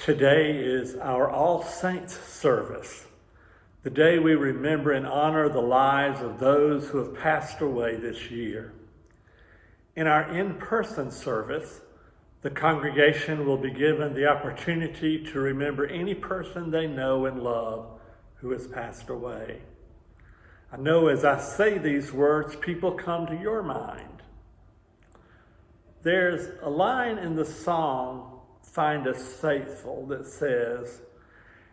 Today is our All Saints service, the day we remember and honor the lives of those who have passed away this year. In our in-person service, the congregation will be given the opportunity to remember any person they know and love who has passed away. I know as I say these words, people come to your mind. There's a line in the song, Find Us Faithful, that says,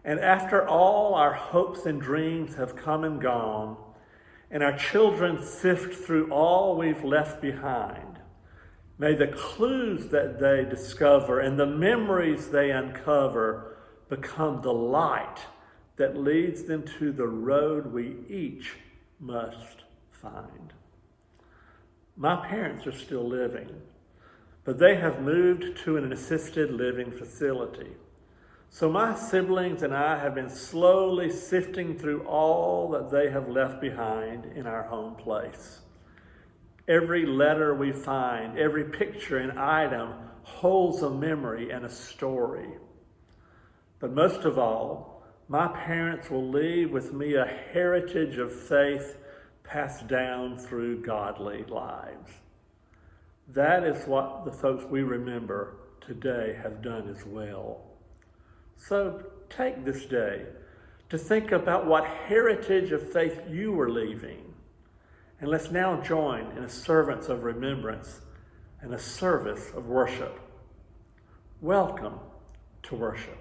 "And after all our hopes and dreams have come and gone, and our children sift through all we've left behind, may the clues that they discover and the memories they uncover become the light that leads them to the road we each must find." My parents are still living, but they have moved to an assisted living facility. So my siblings and I have been slowly sifting through all that they have left behind in our home place. Every letter we find, every picture and item holds a memory and a story. But most of all, my parents will leave with me a heritage of faith passed down through godly lives. That is what the folks we remember today have done as well. So take this day to think about what heritage of faith you are leaving. And let's now join in a service of remembrance and a service of worship. Welcome to worship.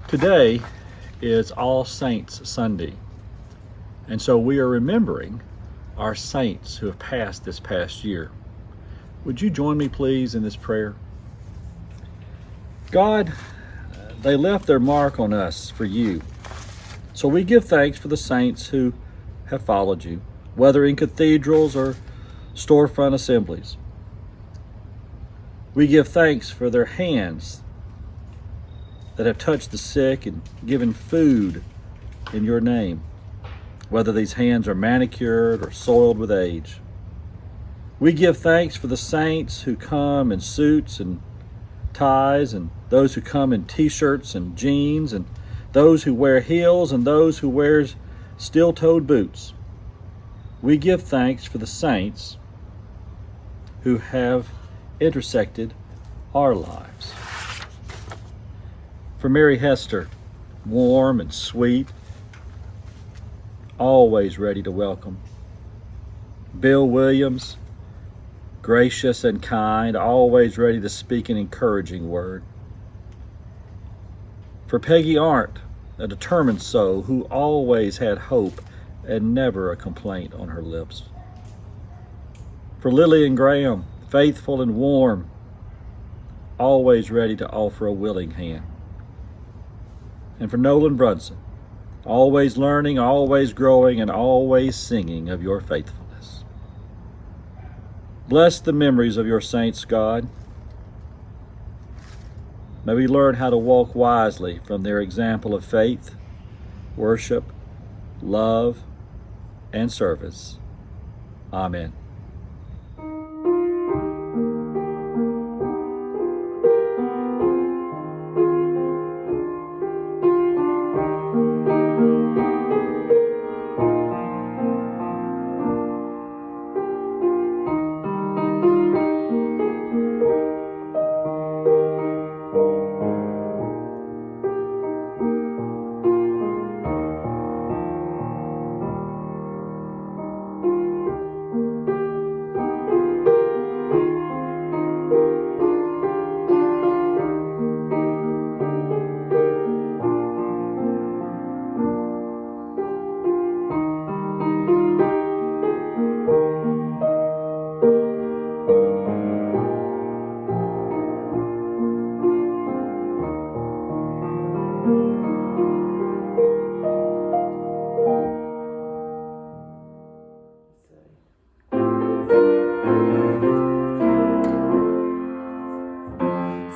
Today is All Saints Sunday, and so we are remembering our saints who have passed this past year. Would you join me please in this prayer? God, they left their mark on us for you. So we give thanks for the saints who have followed you, whether in cathedrals or storefront assemblies. We give thanks for their hands that have touched the sick and given food in your name, whether these hands are manicured or soiled with age. We give thanks for the saints who come in suits and ties, and those who come in t-shirts and jeans, and those who wear heels and those who wear steel-toed boots. We give thanks for the saints who have intersected our lives. For Mary Hester, warm and sweet, always ready to welcome. Bill Williams, gracious and kind, always ready to speak an encouraging word. For Peggy Arndt, a determined soul who always had hope and never a complaint on her lips. For Lillian Graham, faithful and warm, always ready to offer a willing hand. And for Nolan Brunson, always learning, always growing, and always singing of your faithfulness. Bless the memories of your saints, God. May we learn how to walk wisely from their example of faith, worship, love, and service. Amen.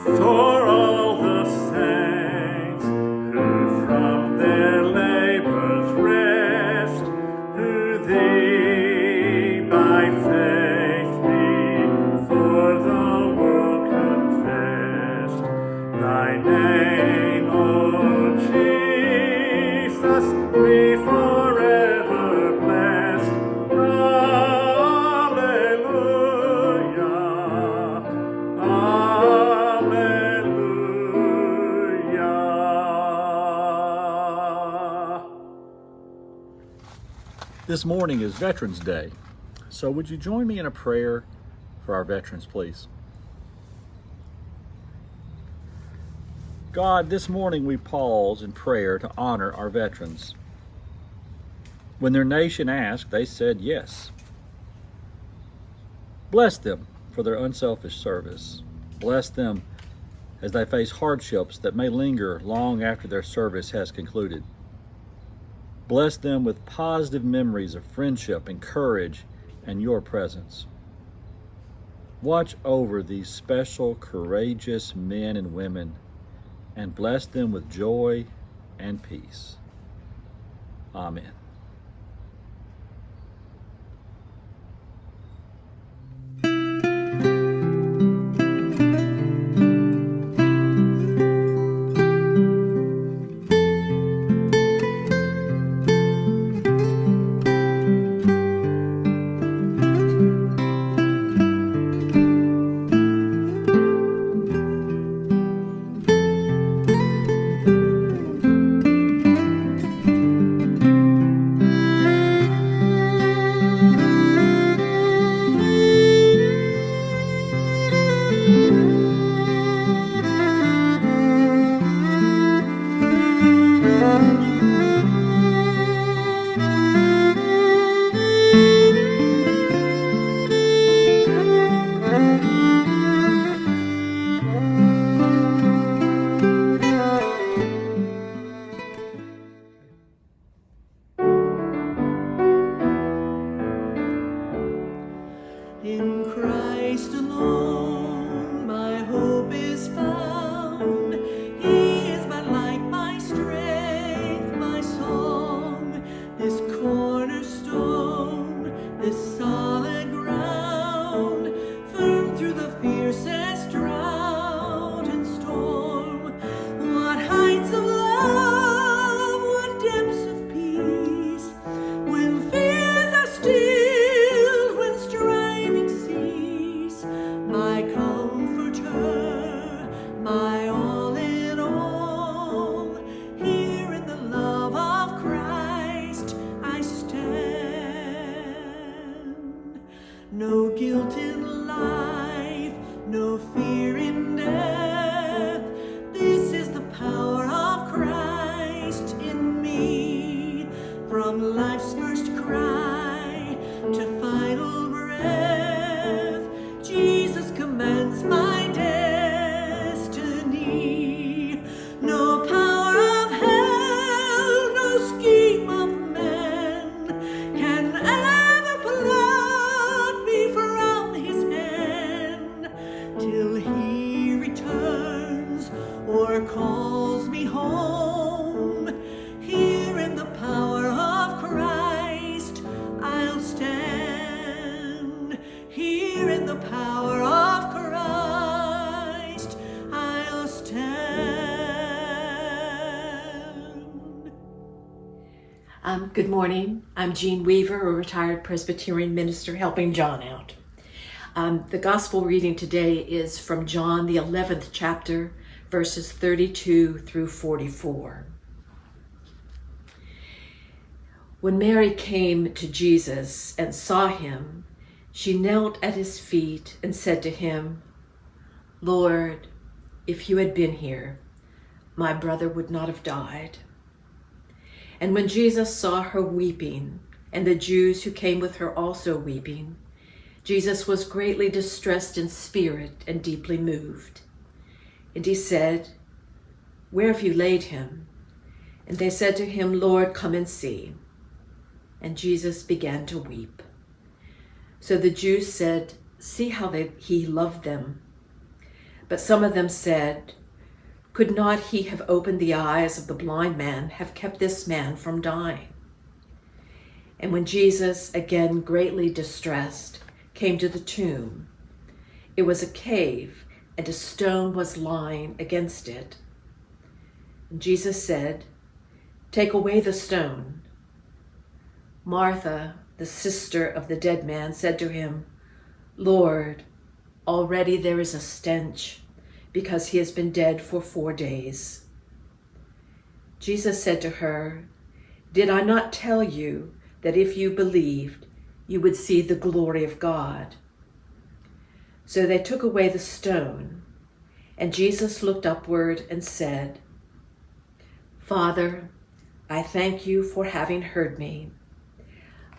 For all the saints who from their labors rest, who thee by faith before the world confessed, thy name, O Jesus, be forever blessed. This morning is Veterans Day, so would you join me in a prayer for our veterans, please? God, this morning we pause in prayer to honor our veterans. When their nation asked, they said yes. Bless them for their unselfish service. Bless them as they face hardships that may linger long after their service has concluded. Bless them with positive memories of friendship and courage and your presence. Watch over these special, courageous men and women and bless them with joy and peace. Amen. In Christ alone my hope is found. He is my light, my strength, my song, this cornerstone, this solid ground, firm through the fiercest drought and storm. What heights of love, what depths of peace, when fears are stilled, when striving cease. My comforter, my all in all, here in the love of Christ I stand. No guilt in life, no fear in death. This is the power of Christ in me. From life's first cry to final breath, Jesus commands my destiny. No power of hell, no scheme of man can ever pluck me from his power of Christ I'll stand. Good morning. I'm Jean Weaver, a retired Presbyterian minister helping John out. The gospel reading today is from John, the 11th chapter, verses 32 through 44. When Mary came to Jesus and saw him, she knelt at his feet and said to him, "Lord, if you had been here, my brother would not have died." And when Jesus saw her weeping, and the Jews who came with her also weeping, Jesus was greatly distressed in spirit and deeply moved. And he said, "Where have you laid him?" And they said to him, "Lord, come and see." And Jesus began to weep. So the Jews said, "See how he loved them." But some of them said, "Could not he have opened the eyes of the blind man, have kept this man from dying?" And when Jesus, again greatly distressed, came to the tomb, it was a cave, and a stone was lying against it. And Jesus said, "Take away the stone." Martha, the sister of the dead man, said to him, "Lord, already there is a stench, because he has been dead for 4 days." Jesus said to her, "Did I not tell you that if you believed, you would see the glory of God?" So they took away the stone, and Jesus looked upward and said, "Father, I thank you for having heard me.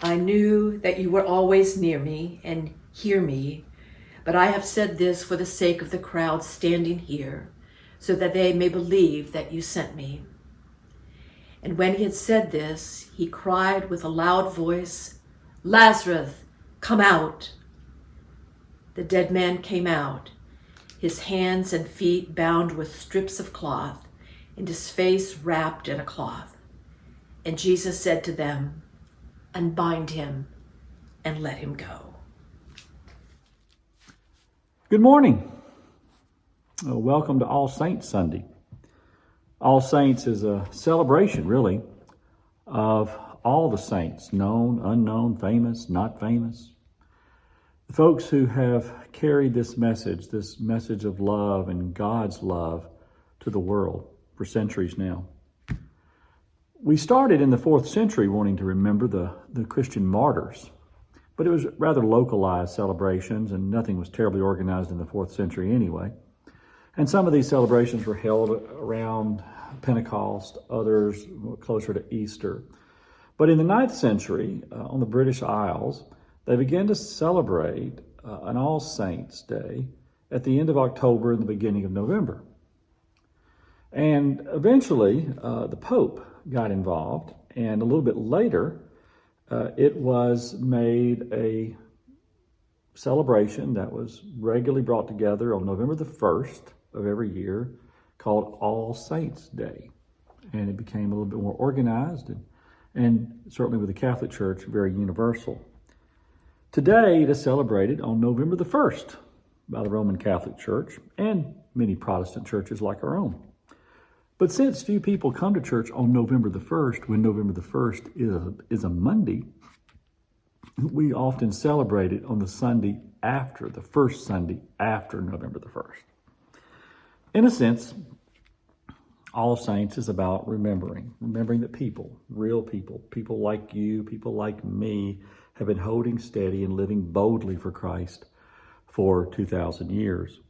I knew that you were always near me and hear me, but I have said this for the sake of the crowd standing here, so that they may believe that you sent me." And when he had said this, he cried with a loud voice, "Lazarus, come out!" The dead man came out, his hands and feet bound with strips of cloth, and his face wrapped in a cloth. And Jesus said to them, "Unbind him and let him go." Good morning. Welcome to All Saints Sunday. All Saints is a celebration, really, of all the saints, known, unknown, famous, not famous. The folks who have carried this message of love and God's love to the world for centuries now. We started in the 4th century wanting to remember the Christian martyrs, but it was rather localized celebrations, and nothing was terribly organized in the 4th century anyway. And some of these celebrations were held around Pentecost, others closer to Easter. But in the 9th century, on the British Isles, they began to celebrate an All Saints' Day at the end of October and the beginning of November. And eventually, the Pope got involved, and a little bit later, it was made a celebration that was regularly brought together on November the 1st of every year, called All Saints' Day. And it became a little bit more organized and certainly with the Catholic Church, very universal. Today, it is celebrated on November the 1st by the Roman Catholic Church and many Protestant churches like our own. But since few people come to church on November the 1st, when November the 1st is a Monday, we often celebrate it on the Sunday after, the first Sunday after November the 1st. In a sense, All Saints is about remembering that people, real people like you, people like me, have been holding steady and living boldly for Christ for 2,000 years.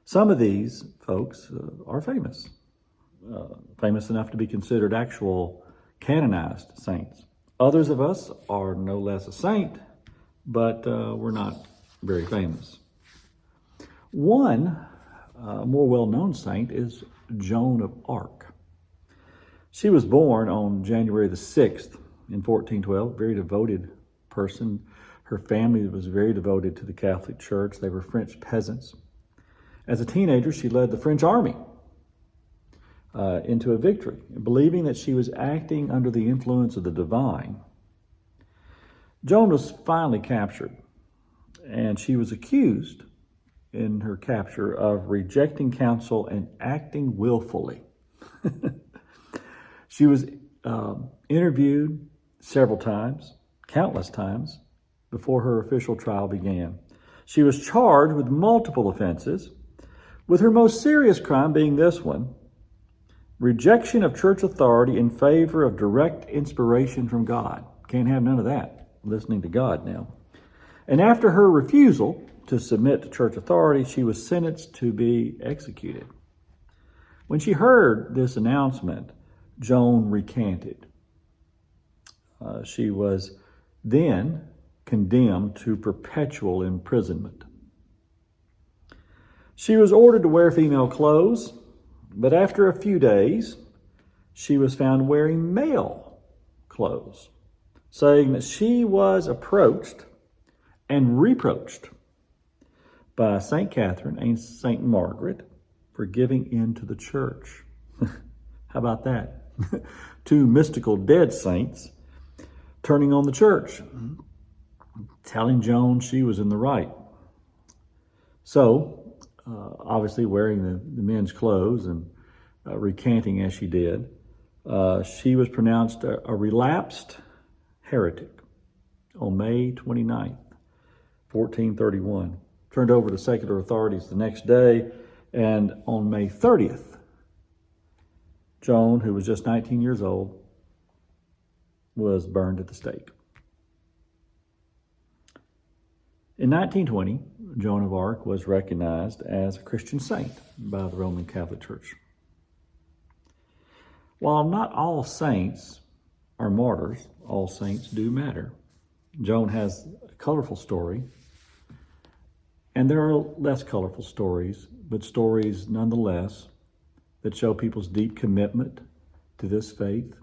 Some of these folks are famous enough to be considered actual canonized saints. Others of us are no less a saint, but we're not very famous. One more well-known saint is Joan of Arc. She was born on January the 6th in 1412, very devoted person. Her family was very devoted to the Catholic Church. They were French peasants. As a teenager, she led the French army into a victory, believing that she was acting under the influence of the divine. Joan was finally captured and she was accused in her capture of rejecting counsel and acting willfully. She was interviewed several times, countless times, before her official trial began. She was charged with multiple offenses, with her most serious crime being this one: rejection of church authority in favor of direct inspiration from God. Can't have none of that, listening to God now. And after her refusal to submit to church authority, she was sentenced to be executed. When she heard this announcement, Joan recanted. She was then condemned to perpetual imprisonment. She was ordered to wear female clothes, but after a few days, she was found wearing male clothes, saying that she was approached and reproached by St. Catherine and St. Margaret for giving in to the church. How about that? Two mystical dead saints turning on the church, telling Joan she was in the right. So, obviously wearing the men's clothes and recanting as she did, she was pronounced a relapsed heretic on May 29th, 1431. Turned over to secular authorities the next day, and on May 30th, Joan, who was just 19 years old, was burned at the stake. In 1920, Joan of Arc was recognized as a Christian saint by the Roman Catholic Church. While not all saints are martyrs, all saints do matter. Joan has a colorful story, and there are less colorful stories, but stories nonetheless that show people's deep commitment to this faith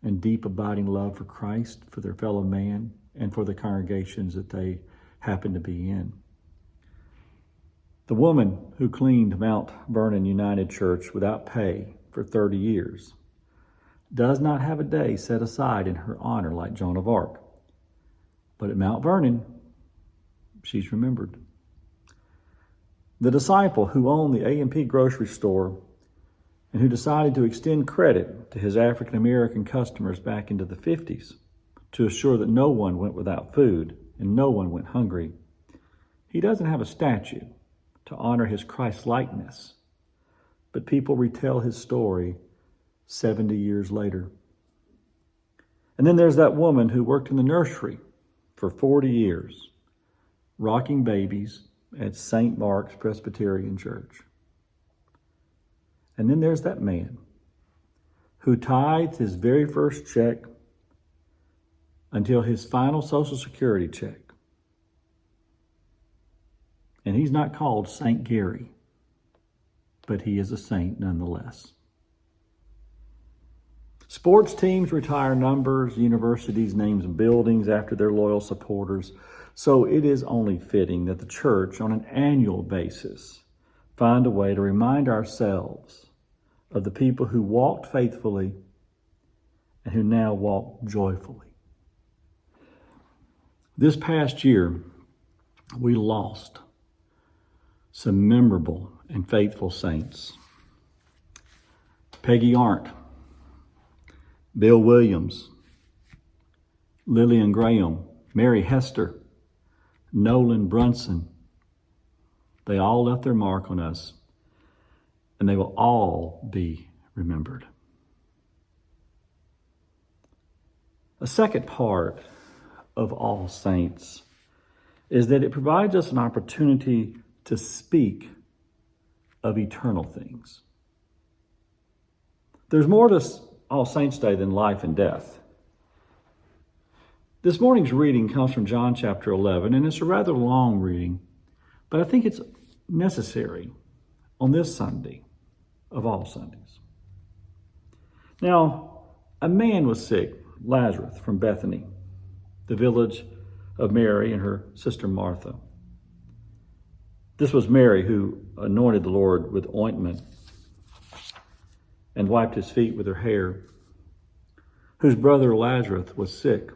and deep abiding love for Christ, for their fellow man, and for the congregations that they happen to be in. The woman who cleaned Mount Vernon United Church without pay for 30 years does not have a day set aside in her honor like Joan of Arc. But at Mount Vernon, she's remembered. The disciple who owned the A&P grocery store and who decided to extend credit to his African American customers back into the 50s to assure that no one went without food and no one went hungry, he doesn't have a statue to honor his Christ-likeness, but people retell his story 70 years later. And then there's that woman who worked in the nursery for 40 years, rocking babies at St. Mark's Presbyterian Church. And then there's that man who tithed his very first check until his final Social Security check. And he's not called St. Gary, but he is a saint nonetheless. Sports teams retire numbers, universities names buildings after their loyal supporters. So it is only fitting that the church, on an annual basis, find a way to remind ourselves of the people who walked faithfully and who now walk joyfully. This past year, we lost some memorable and faithful saints. Peggy Arndt, Bill Williams, Lillian Graham, Mary Hester, Nolan Brunson. They all left their mark on us, and they will all be remembered. A second part of All Saints is that it provides us an opportunity to speak of eternal things. There's more to All Saints' Day than life and death. This morning's reading comes from John chapter 11, and it's a rather long reading, but I think it's necessary on this Sunday of all Sundays. Now, a man was sick, Lazarus from Bethany, the village of Mary and her sister Martha. This was Mary who anointed the Lord with ointment and wiped his feet with her hair, whose brother Lazarus was sick.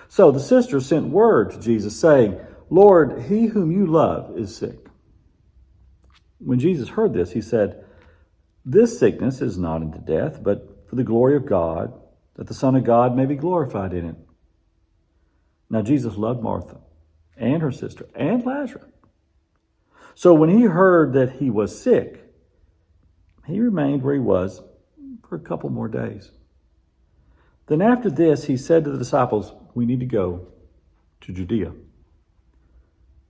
So the sisters sent word to Jesus saying, Lord, he whom you love is sick. When Jesus heard this, he said, This sickness is not unto death, but for the glory of God, that the Son of God may be glorified in it. Now Jesus loved Martha and her sister and Lazarus. So when he heard that he was sick, he remained where he was for a couple more days. Then after this, he said to the disciples, We need to go to Judea.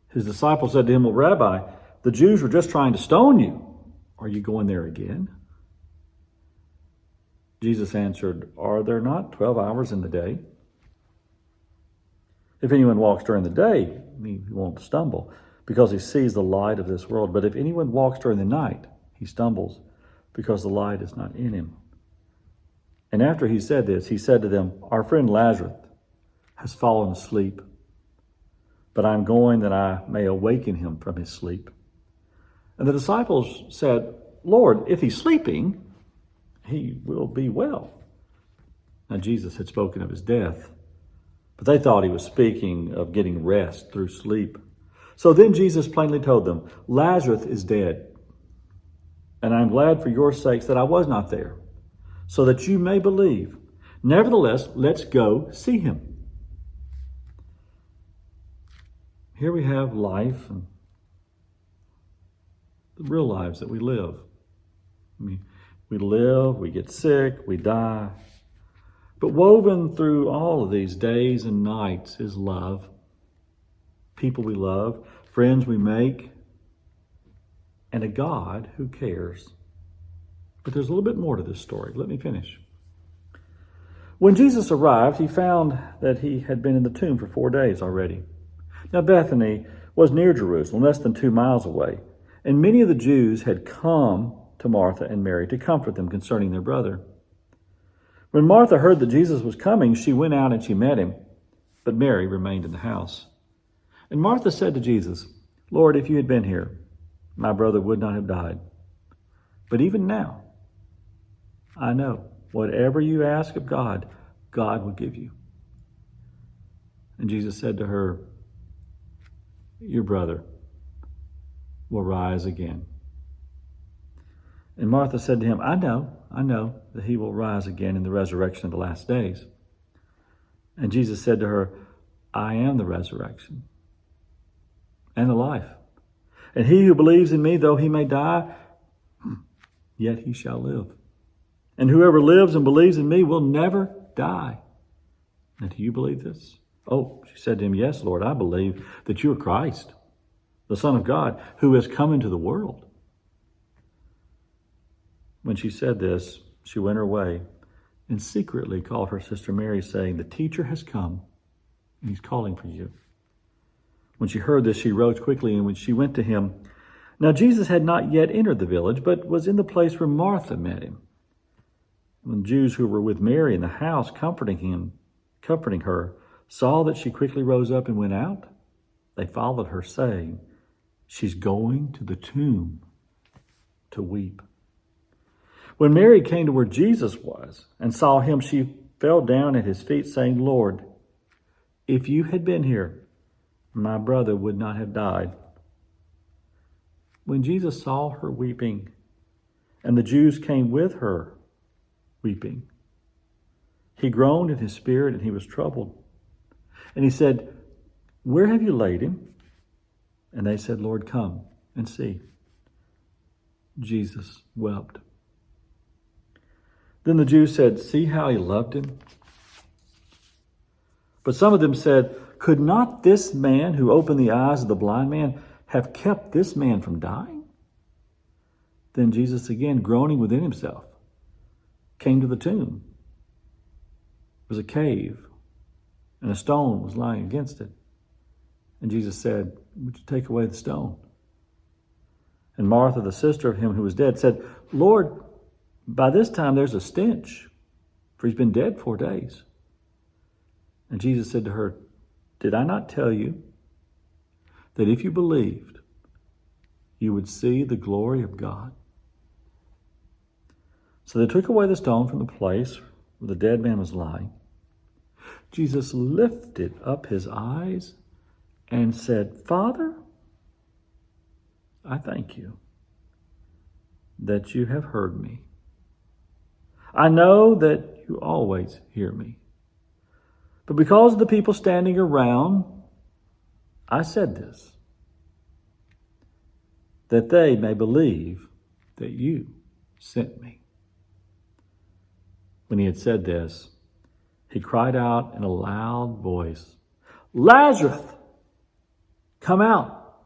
His disciples said to him, Well, Rabbi, the Jews were just trying to stone you. Are you going there again? Jesus answered, Are there not 12 hours in the day? If anyone walks during the day, he won't stumble, because he sees the light of this world. But if anyone walks during the night, he stumbles, because the light is not in him. And after he said this, he said to them, Our friend Lazarus has fallen asleep, but I am going that I may awaken him from his sleep. And the disciples said, Lord, if he's sleeping, he will be well. Now Jesus had spoken of his death, but they thought he was speaking of getting rest through sleep. So then Jesus plainly told them, Lazarus is dead, and I am glad for your sakes that I was not there, so that you may believe. Nevertheless, let's go see him. Here we have life and the real lives that we live. We live, we get sick, we die. But woven through all of these days and nights is love. People we love, friends we make, and a God who cares. But there's a little bit more to this story. Let me finish. When Jesus arrived, he found that he had been in the tomb for 4 days already. Now Bethany was near Jerusalem, less than 2 miles away, and many of the Jews had come to Martha and Mary to comfort them concerning their brother. When Martha heard that Jesus was coming, she went out and she met him, but Mary remained in the house. And Martha said to Jesus, Lord, if you had been here, my brother would not have died. But even now, I know whatever you ask of God, God will give you. And Jesus said to her, Your brother will rise again. And Martha said to him, I know that he will rise again in the resurrection of the last days. And Jesus said to her, I am the resurrection and the life. And he who believes in me, though he may die, yet he shall live. And whoever lives and believes in me will never die. And do you believe this? Oh, she said to him, Yes, Lord, I believe that you are Christ, the Son of God, who has come into the world. When she said this, she went her way and secretly called her sister Mary, saying, The teacher has come, and he's calling for you. When she heard this, she rose quickly, and when she went to him, now Jesus had not yet entered the village, but was in the place where Martha met him. When the Jews who were with Mary in the house comforting her, saw that she quickly rose up and went out, they followed her, saying, She's going to the tomb to weep. When Mary came to where Jesus was and saw him, she fell down at his feet, saying, Lord, if you had been here, my brother would not have died. When Jesus saw her weeping, and the Jews came with her weeping, he groaned in his spirit, and he was troubled. And he said, Where have you laid him? And they said, Lord, come and see. Jesus wept. Then the Jews said, See how he loved him? But some of them said, Could not this man who opened the eyes of the blind man have kept this man from dying? Then Jesus, again groaning within himself, came to the tomb. It was a cave, and a stone was lying against it. And Jesus said, Would you take away the stone? And Martha, the sister of him who was dead, said, Lord, by this time there's a stench, for he's been dead 4 days. And Jesus said to her, Did I not tell you that if you believed, you would see the glory of God? So they took away the stone from the place where the dead man was lying. Jesus lifted up his eyes and said, Father, I thank you that you have heard me. I know that you always hear me. But because of the people standing around, I said this, that they may believe that you sent me. When he had said this, he cried out in a loud voice, Lazarus, come out.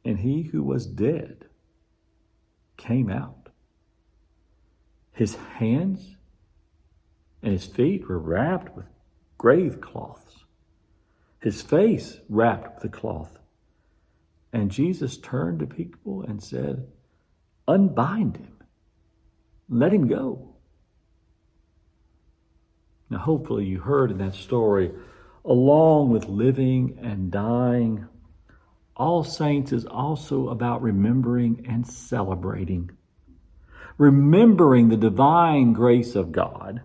And he who was dead came out. His hands and his feet were wrapped with grave cloths, his face wrapped with a cloth. And Jesus turned to people and said, unbind him, let him go. Now, hopefully you heard in that story, along with living and dying, All Saints is also about remembering and celebrating. Remembering the divine grace of God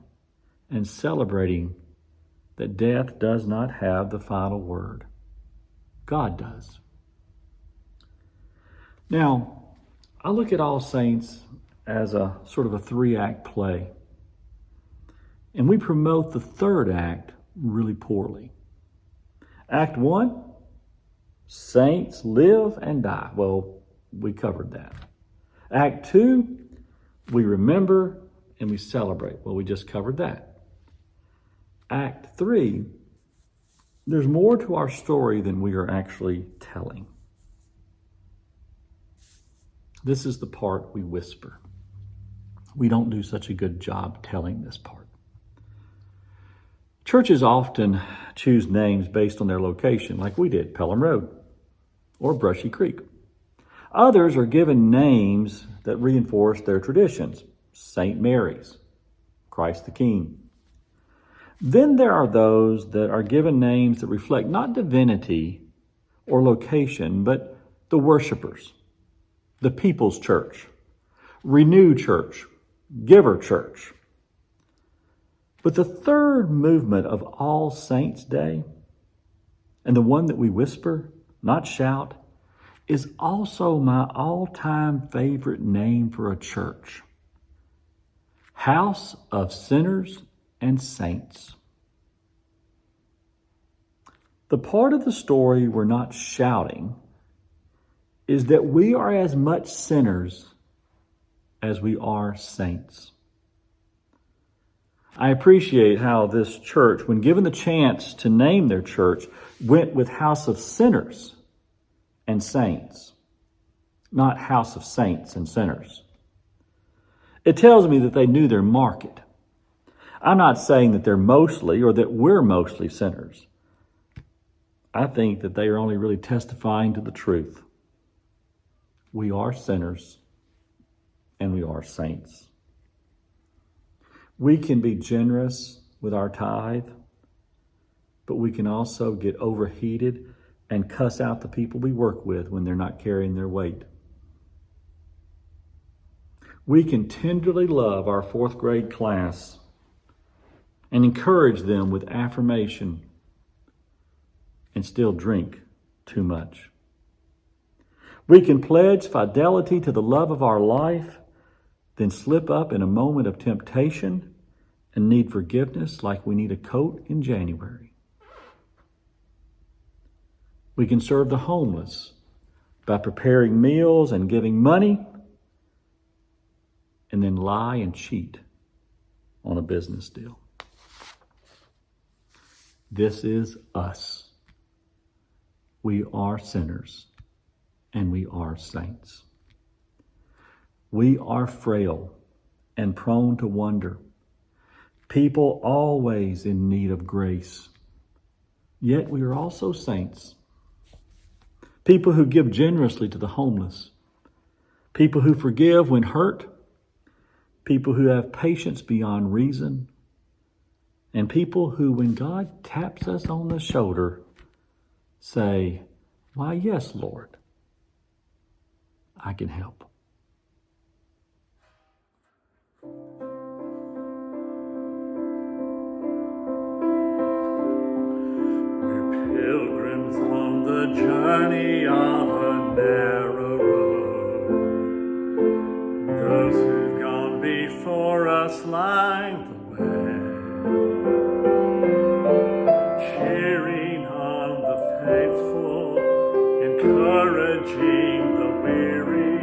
and celebrating that death does not have the final word. God does. Now, I look at All Saints as a sort of a 3-act play. And we promote the 3rd act really poorly. Act 1, saints live and die. Well, we covered that. Act 2, we remember and we celebrate. Well, we just covered that. Act 3, there's more to our story than we are actually telling. This is the part we whisper. We don't do such a good job telling this part. Churches often choose names based on their location, like we did, Pelham Road or Brushy Creek. Others are given names that reinforce their traditions, St. Mary's, Christ the King. Then there are those that are given names that reflect not divinity or location, but the worshipers, the People's Church, Renew Church, Giver Church. But the 3rd movement of All Saints' Day, and the one that we whisper, not shout, is also my all-time favorite name for a church. House of Sinners and Saints. The part of the story we're not shouting is that we are as much sinners as we are saints. I appreciate how this church, when given the chance to name their church, went with House of Sinners and Saints, not House of Saints and Sinners. It tells me that they knew their market. I'm not saying that they're mostly or that we're mostly sinners. I think that they are only really testifying to the truth. We are sinners and we are saints. We can be generous with our tithe, but we can also get overheated and cuss out the people we work with when they're not carrying their weight. We can tenderly love our 4th grade class and encourage them with affirmation and still drink too much. We can pledge fidelity to the love of our life, then slip up in a moment of temptation and need forgiveness like we need a coat in January. We can serve the homeless by preparing meals and giving money, and then lie and cheat on a business deal. This is us. We are sinners and we are saints. We are frail and prone to wonder. People always in need of grace. Yet we are also saints. People who give generously to the homeless. People who forgive when hurt. People who have patience beyond reason. And people who, when God taps us on the shoulder, say, "Why, yes, Lord, I can help." We're the journey of a narrow road. Those who've gone before us light the way, cheering on the faithful, encouraging the weary,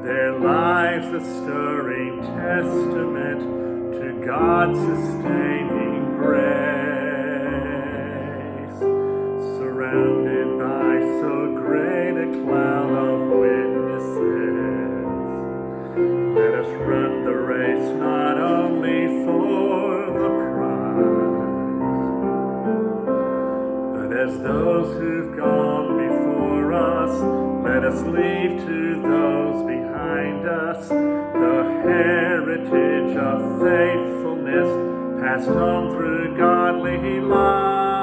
their lives a stirring testament to God's sustaining grace. Surrounded by so great a cloud of witnesses, let us run the race not only for the prize, but as those who've gone before us, let us leave to those behind us the heritage of faithfulness passed on through godly life.